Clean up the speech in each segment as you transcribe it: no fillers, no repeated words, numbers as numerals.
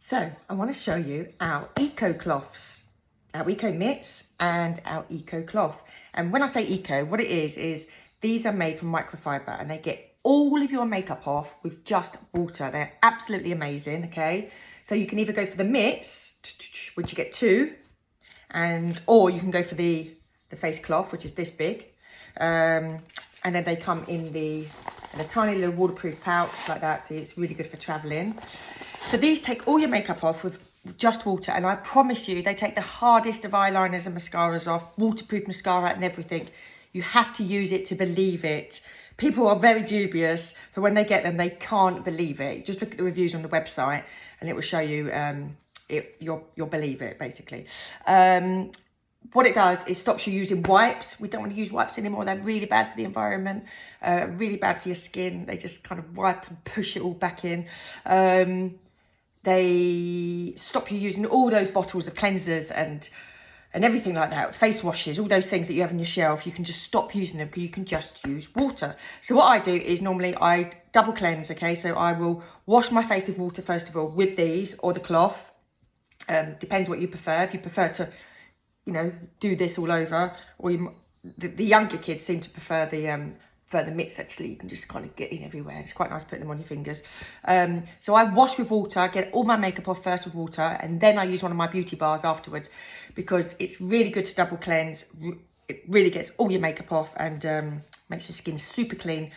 So I want to show you our eco cloths, our eco mitts and our eco cloth. And when I say eco, what it is these are made from microfiber and they get all of your makeup off with just water. They're absolutely amazing, okay? So you can either go for the mitts, which you get two, or you can go for the face cloth, which is this big. And then they come in a tiny little waterproof pouch like that, so it's really good for traveling. So these take all your makeup off with just water, and I promise you they take the hardest of eyeliners and mascaras off, waterproof mascara and everything. You have to use it to believe it. People are very dubious, but when they get them, they can't believe it. Just look at the reviews on the website and it will show you, you'll believe it, basically. What it does is stops you using wipes. We don't want to use wipes anymore. They're really bad for the environment, really bad for your skin. They just kind of wipe and push it all back in. They stop you using all those bottles of cleansers and everything like that, face washes, all those things that you have on your shelf. You can just stop using them because you can just use water. So what I do is normally I double cleanse, okay? So I will wash my face with water first of all with these or the cloth. Depends what you prefer. If you prefer to, do this all over, or the younger kids seem to prefer the mitts. Actually, you can just kind of get in everywhere. It's quite nice putting them on your fingers. So I wash with water, get all my makeup off first with water, and then I use one of my beauty bars afterwards because it's really good to double cleanse. It really gets all your makeup off and makes your skin super clean.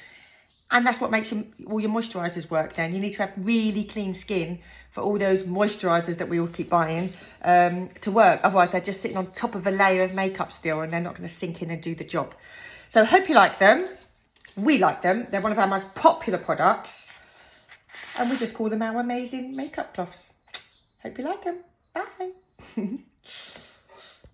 And that's what makes all your moisturisers work then. You need to have really clean skin for all those moisturisers that we all keep buying to work. Otherwise, they're just sitting on top of a layer of makeup still and they're not going to sink in and do the job. So I hope you like them. We like them. They're one of our most popular products. And we just call them our amazing makeup cloths. Hope you like them. Bye.